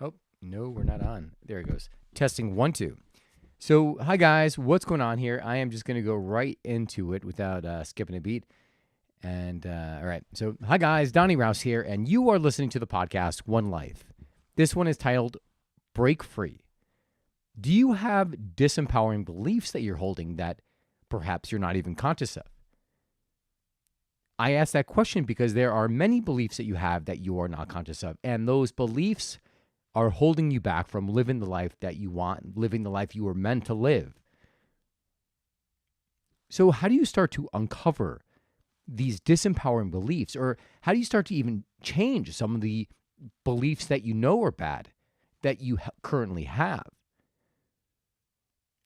Oh, no, we're not on. There it goes. Testing one, two. So, hi guys, what's going on here? I am just going to go right into it without skipping a beat. And all right, so hi guys, Donnie Rouse here, and you are listening to the podcast One Life. This one is titled Break Free. Do you have disempowering beliefs that you're holding that perhaps you're not even conscious of? I ask that question because there are many beliefs that you have that you are not conscious of, and those beliefs are holding you back from living the life that you want, living the life you were meant to live. So, how do you start to uncover these disempowering beliefs, or how do you start to even change some of the beliefs that you know are bad that you currently have?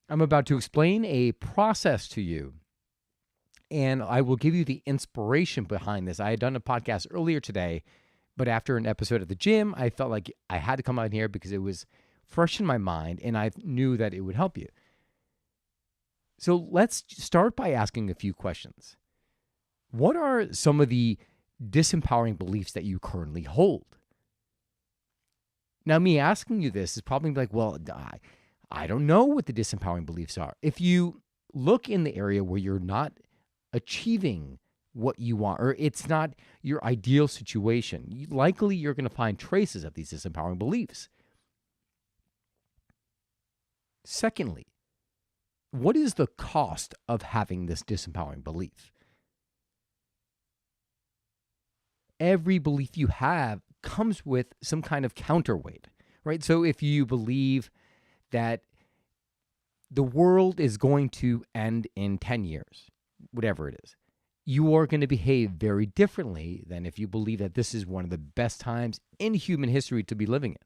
I'm about to explain a process to you, and I will give you the inspiration behind this. I had done a podcast earlier today, but after an episode at the gym, I felt like I had to come out here because it was fresh in my mind and I knew that it would help you. So let's start by asking a few questions. What are some of the disempowering beliefs that you currently hold? Now, me asking you this is probably like, well, I don't know what the disempowering beliefs are. If you look in the area where you're not achieving what you want, or it's not your ideal situation, likely you're going to find traces of these disempowering beliefs. Secondly, what is the cost of having this disempowering belief? Every belief you have comes with some kind of counterweight, right? So if you believe that the world is going to end in 10 years, whatever it is, you are going to behave very differently than if you believe that this is one of the best times in human history to be living in.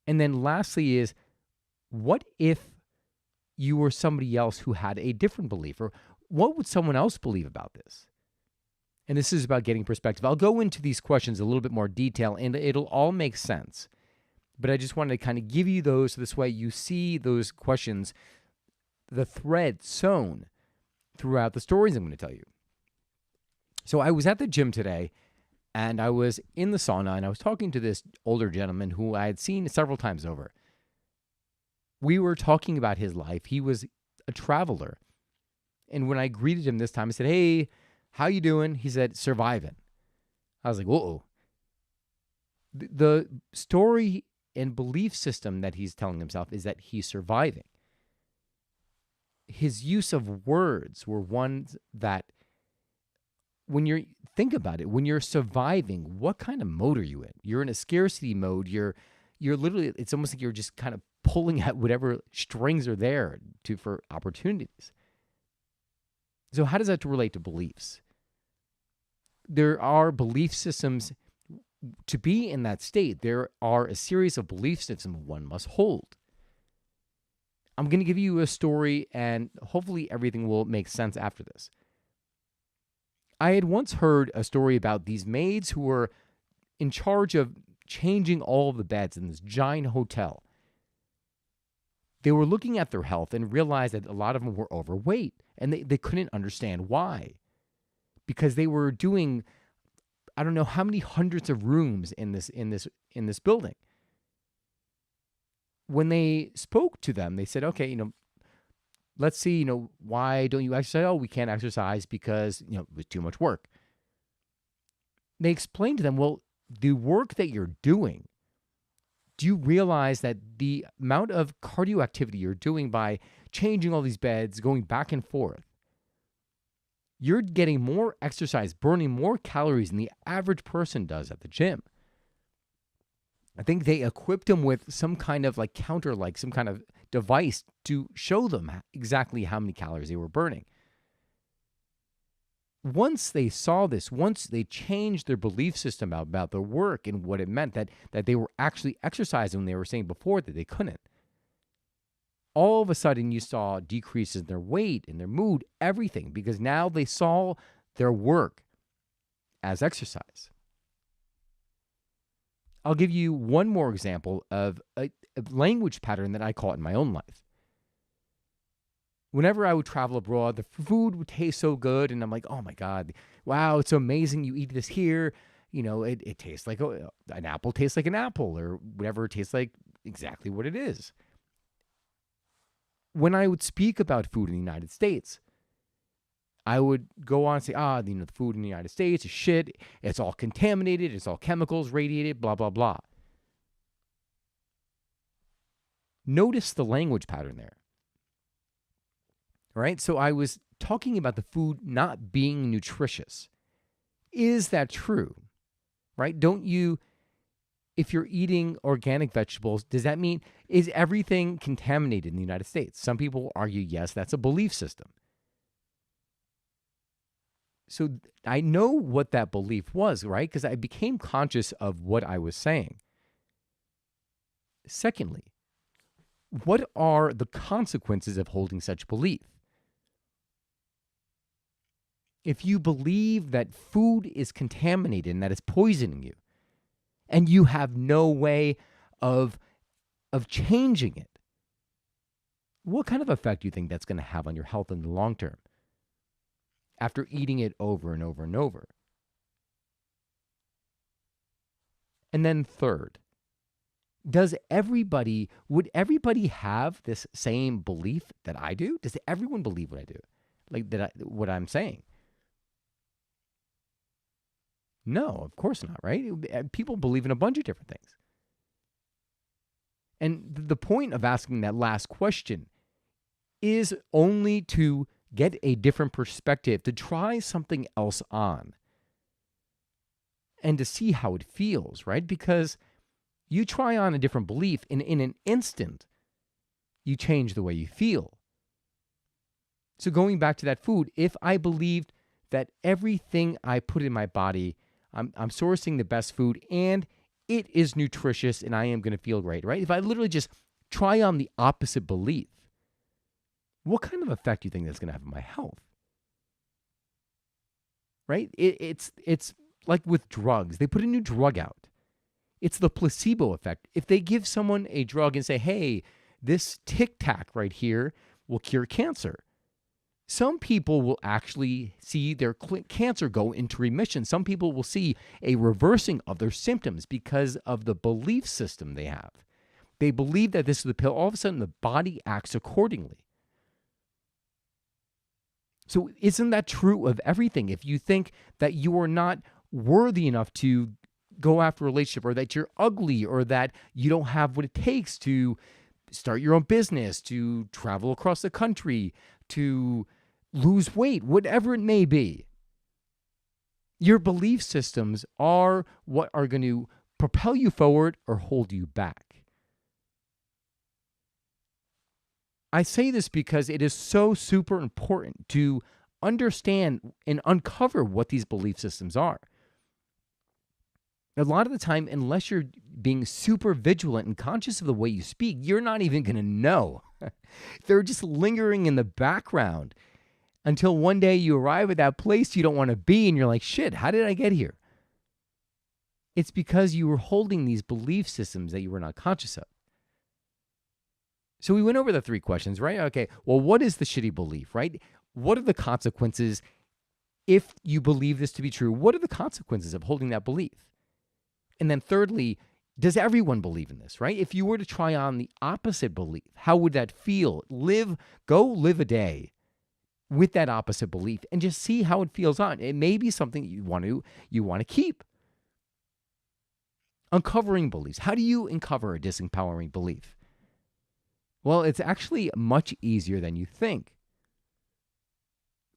And then lastly is, what if you were somebody else who had a different belief? Or what would someone else believe about this? And this is about getting perspective. I'll go into these questions a little bit more detail, and it'll all make sense. But I just wanted to kind of give you those so this way you see those questions, the thread sewn throughout the stories I'm going to tell you. So I was at the gym today, and I was in the sauna, and I was talking to this older gentleman who I had seen several times over. We were talking about his life. He was a traveler. And when I greeted him this time, I said, "Hey, how you doing?" He said, "Surviving." I was like, whoa. The story and belief system that he's telling himself is that he's surviving. His use of words were ones that, when you think about it, when you're surviving, what kind of mode are you in? You're in a scarcity mode. You're literally, it's almost like you're just kind of pulling at whatever strings are there for opportunities. So how does that relate to beliefs? There are belief systems. To be in that state, there are a series of belief systems one must hold. I'm going to give you a story, and hopefully everything will make sense after this. I had once heard a story about these maids who were in charge of changing all of the beds in this giant hotel. They were looking at their health and realized that a lot of them were overweight, and they couldn't understand why. Because they were doing, I don't know how many hundreds of rooms in this building. When they spoke to them, they said, "Okay, let's see, why don't you exercise?" "Oh, we can't exercise because, it was too much work." They explained to them, "Well, the work that you're doing, do you realize that the amount of cardio activity you're doing by changing all these beds, going back and forth, you're getting more exercise, burning more calories than the average person does at the gym?" I think they equipped them with some kind of counter, some kind of device to show them exactly how many calories they were burning. Once they saw this, once they changed their belief system about their work and what it meant, that they were actually exercising when they were saying before that they couldn't, all of a sudden you saw decreases in their weight, in their mood, everything, because now they saw their work as exercise. I'll give you one more example of a language pattern that I caught in my own life. Whenever I would travel abroad, the food would taste so good, and I'm like, "Oh my God, wow, it's so amazing. You eat this here. it tastes like an apple tastes like an apple, or whatever it tastes like, exactly what it is. When I would speak about food in the United States, I would go on and say, the food in the United States is shit. It's all contaminated. It's all chemicals, radiated, blah, blah, blah. Notice the language pattern there. All right? So I was talking about the food not being nutritious. Is that true? Right? If you're eating organic vegetables, does that mean, is everything contaminated in the United States? Some people argue, yes, that's a belief system. So I know what that belief was, right? Because I became conscious of what I was saying. Secondly, what are the consequences of holding such belief? If you believe that food is contaminated and that it's poisoning you, and you have no way of changing it, what kind of effect do you think that's going to have on your health in the long term after eating it over and over and over? And then third, would everybody have this same belief that I do? Does everyone believe what I do? What I'm saying? No, of course not, right? People believe in a bunch of different things. And the point of asking that last question is only to get a different perspective, to try something else on, and to see how it feels, right? Because you try on a different belief, and in an instant, you change the way you feel. So going back to that food, if I believed that everything I put in my body, I'm sourcing the best food and it is nutritious and I am going to feel great, right? If I literally just try on the opposite belief, what kind of effect do you think that's going to have on my health? Right? It's like with drugs. They put a new drug out. It's the placebo effect. If they give someone a drug and say, hey, this Tic Tac right here will cure cancer, some people will actually see their cancer go into remission. Some people will see a reversing of their symptoms because of the belief system they have. They believe that this is the pill. All of a sudden, the body acts accordingly. So isn't that true of everything? If you think that you are not worthy enough to go after a relationship, or that you're ugly, or that you don't have what it takes to start your own business, to travel across the country, to lose weight, whatever it may be, your belief systems are what are going to propel you forward or hold you back. I say this because it is so super important to understand and uncover what these belief systems are. A lot of the time, unless you're being super vigilant and conscious of the way you speak, you're not even going to know. They're just lingering in the background until one day you arrive at that place you don't want to be and you're like, shit, how did I get here? It's because you were holding these belief systems that you were not conscious of. So we went over the 3 questions, right? Okay, well, what is the shitty belief, right? What are the consequences if you believe this to be true? What are the consequences of holding that belief? And then thirdly, does everyone believe in this, right? If you were to try on the opposite belief, how would that feel? Go live a day with that opposite belief and just see how it feels on. It may be something you want to keep. Uncovering beliefs. How do you uncover a disempowering belief? Well, it's actually much easier than you think.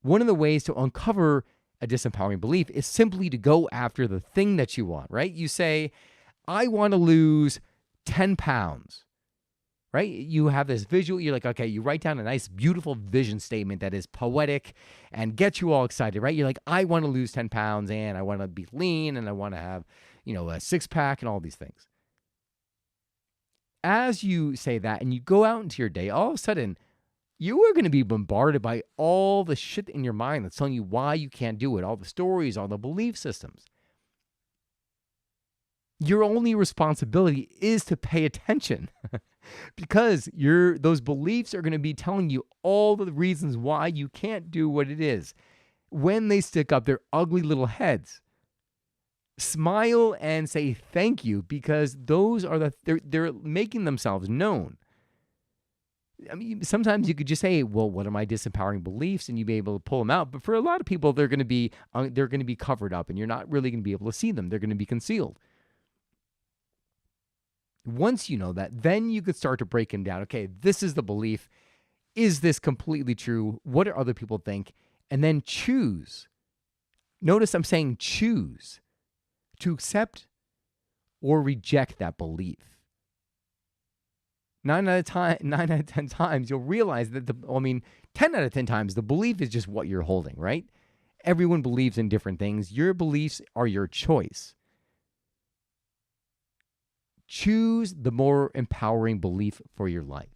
One of the ways to uncover a disempowering belief is simply to go after the thing that you want, right? You say, I want to lose 10 pounds, right? You have this visual, you're like, okay, you write down a nice, beautiful vision statement that is poetic and gets you all excited, right? You're like, I want to lose 10 pounds and I want to be lean and I want to have, a 6-pack and all these things. As you say that and you go out into your day, all of a sudden, you are going to be bombarded by all the shit in your mind that's telling you why you can't do it, all the stories, all the belief systems. Your only responsibility is to pay attention because those beliefs are going to be telling you all the reasons why you can't do what it is when they stick up their ugly little heads. Smile and say thank you, because those are they're making themselves known. I mean, sometimes you could just say, "Well, what are my disempowering beliefs?" and you'd be able to pull them out. But for a lot of people, they're going to be covered up, and you're not really going to be able to see them. They're going to be concealed. Once you know that, then you could start to break them down. Okay, this is the belief. Is this completely true? What do other people think? And then choose. Notice I'm saying choose to accept or reject that belief. 9 out of 10 times, you'll realize that 10 out of 10 times, the belief is just what you're holding, right? Everyone believes in different things. Your beliefs are your choice. Choose the more empowering belief for your life.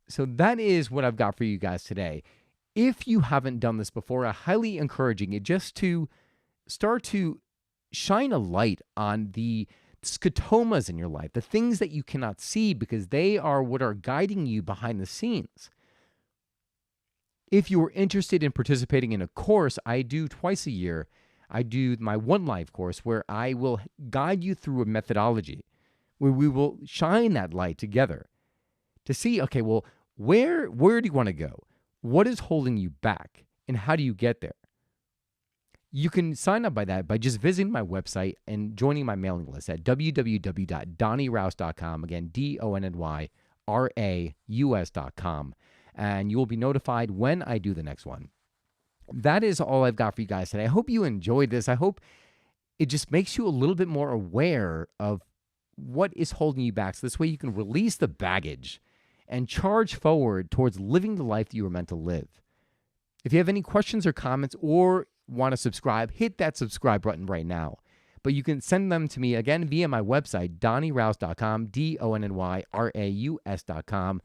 So that is what I've got for you guys today. If you haven't done this before, I'm highly encouraging it just to start to shine a light on the scotomas in your life, the things that you cannot see, because they are what are guiding you behind the scenes. If you are interested in participating in a course I do twice a year, I do my One Life course where I will guide you through a methodology where we will shine that light together to see, okay, well, where do you want to go? What is holding you back? And how do you get there? You can sign up by just visiting my website and joining my mailing list at www.donnyrouse.com. Again, DonnyRaus.com. And you will be notified when I do the next one. That is all I've got for you guys today. I hope you enjoyed this. I hope it just makes you a little bit more aware of what is holding you back. So this way you can release the baggage and charge forward towards living the life that you were meant to live. If you have any questions or comments or want to subscribe, hit that subscribe button right now. But you can send them to me again via my website, DonnyRaus.com, DonnyRaus.com.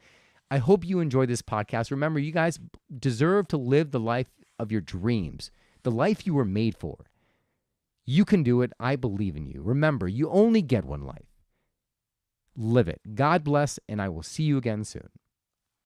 I hope you enjoy this podcast. Remember, you guys deserve to live the life of your dreams, the life you were made for. You can do it. I believe in you. Remember, you only get one life. Live it. God bless, and I will see you again soon.